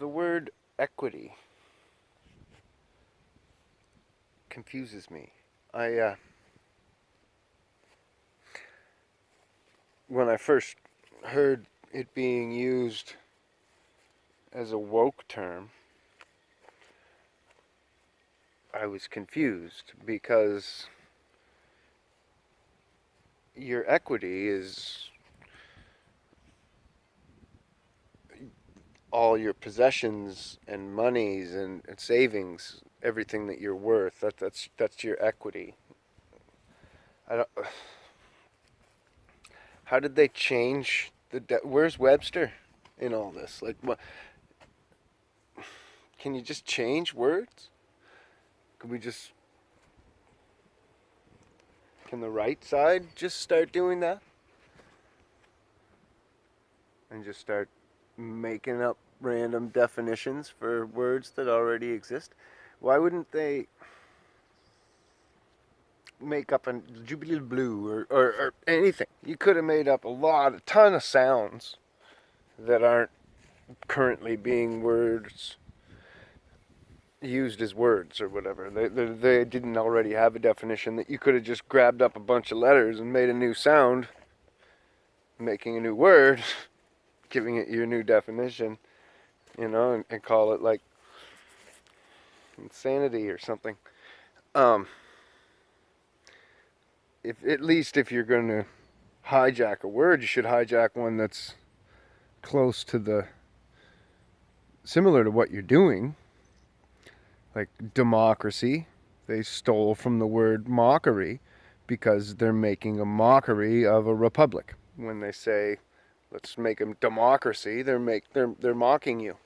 The word equity confuses me. I when I first heard it being used as a woke term, I was confused because your equity is all your possessions and monies and savings, everything that you're worth. That's your equity. I don't. How did they change where's Webster in all this? Like, what? Can you just change words? Can we just? Can the right side just start doing that and just start making up random definitions for words that already exist? Why wouldn't they make up a Jubilee Blue or anything? You could have made up a ton of sounds that aren't currently being words used as words or whatever. They didn't already have a definition that you could have just grabbed up a bunch of letters and made a new sound, making a new word, giving it your new definition, and call it like insanity or something. Um, if at least if you're going to hijack a word, you should hijack one that's close to similar to what you're doing, like democracy. They stole from the word mockery because they're making a mockery of a republic. When they say, "Let's make a democracy," they're mocking you.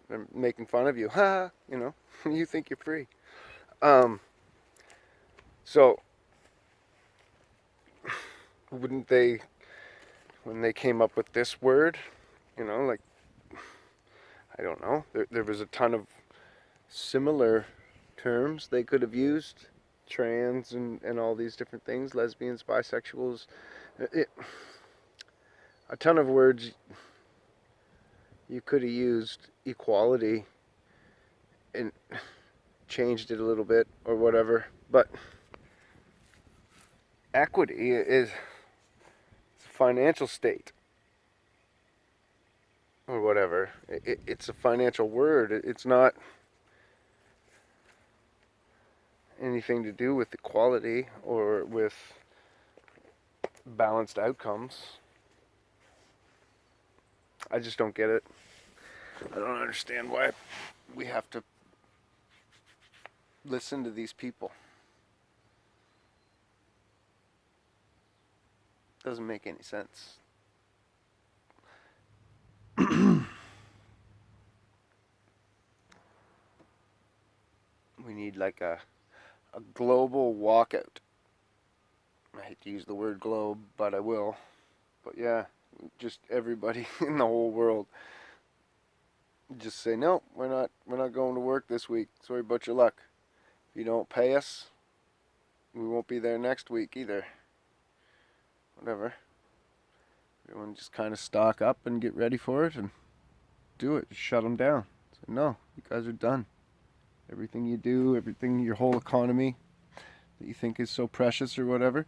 They're making fun of you. Ha! You think you're free. Um, so wouldn't they, when they came up with this word, like, I don't know. There was a ton of similar terms they could have used, trans and all these different things, lesbians, bisexuals, a ton of words. You could have used equality and changed it a little bit or whatever, but equity is a financial state or whatever. It's a financial word. It's not anything to do with equality or with balanced outcomes. I just don't get it. I don't understand why we have to listen to these people. Doesn't make any sense. We need like a global walkout. I hate to use the word globe, but I will. But yeah, just everybody in the whole world just say, no, we're not going to work this week. Sorry about your luck. If you don't pay us, we won't be there next week either. Whatever. Everyone just kind of stock up and get ready for it and do it. Just shut them down. Say, no, you guys are done. Everything you do, everything, your whole economy that you think is so precious or whatever,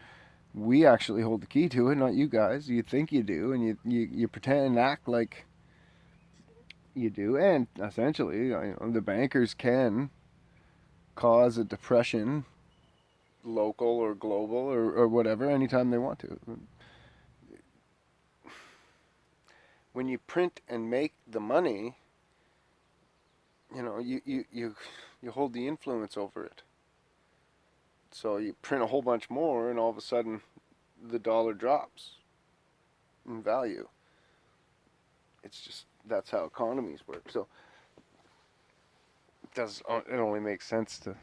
we actually hold the key to it, not you guys. You think you do, and you pretend and act like you do, and essentially, the bankers can cause a depression, local or global or whatever, anytime they want to. When you print and make the money, you hold the influence over it. So you print a whole bunch more, and all of a sudden, the dollar drops in value. It's just that's how economies work. So it only makes sense to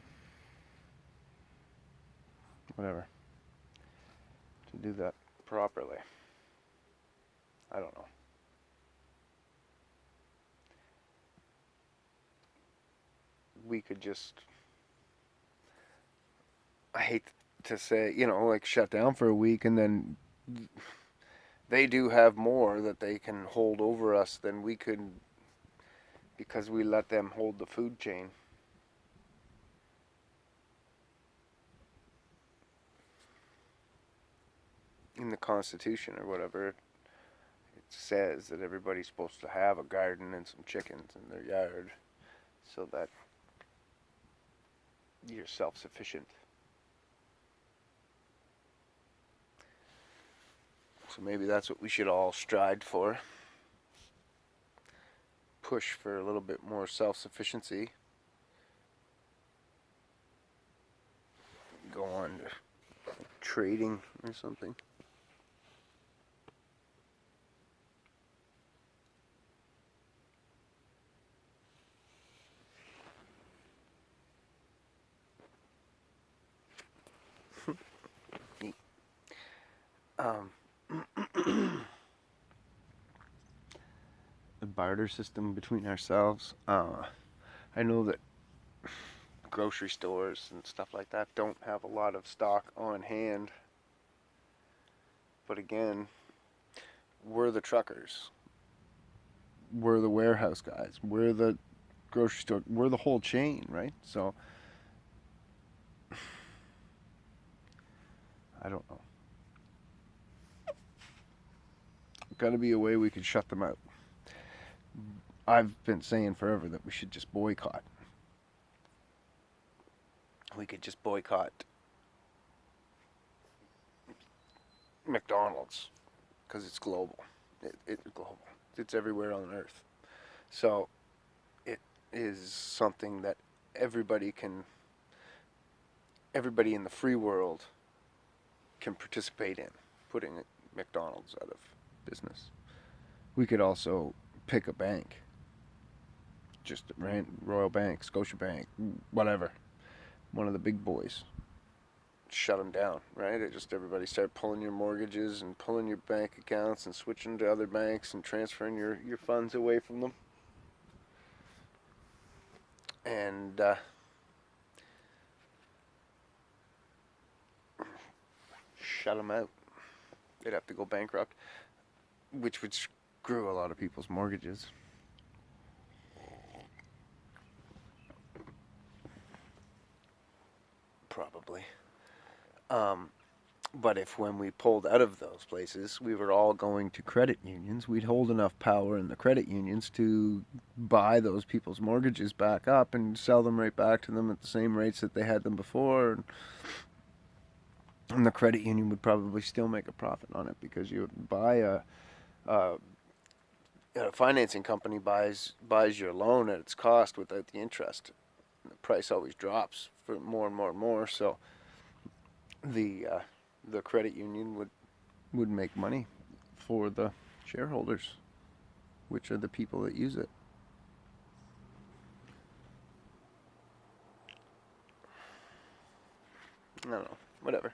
whatever to do that properly. I don't know. We could just, I hate to say, like shut down for a week, and then they do have more that they can hold over us than we could because we let them hold the food chain. In the Constitution or whatever, it says that everybody's supposed to have a garden and some chickens in their yard so that you're self-sufficient. So maybe that's what we should all strive for. Push for a little bit more self-sufficiency. Go on to trading or something. The barter system between ourselves. I know that grocery stores and stuff like that don't have a lot of stock on hand. But again, we're the truckers. We're the warehouse guys. We're the grocery store. We're the whole chain, right? So, I don't know. Got to be a way we could shut them out. I've been saying forever that we should just boycott. We could just boycott McDonald's because it's global. It's global. It's everywhere on Earth. So it is something that everybody in the free world can participate in, putting McDonald's out of business. We could also pick a bank, just Royal Bank, Scotiabank, whatever, one of the big boys. Shut them down, right? Everybody start pulling your mortgages and pulling your bank accounts and switching to other banks and transferring your funds away from them. And shut them out. They'd have to go bankrupt, which would screw a lot of people's mortgages. Probably. But if when we pulled out of those places, we were all going to credit unions, we'd hold enough power in the credit unions to buy those people's mortgages back up and sell them right back to them at the same rates that they had them before. And the credit union would probably still make a profit on it because you buy a financing company buys your loan at its cost without the interest. The price always drops for more and more and more. So the credit union would make money for the shareholders, which are the people that use it. I don't know. Whatever.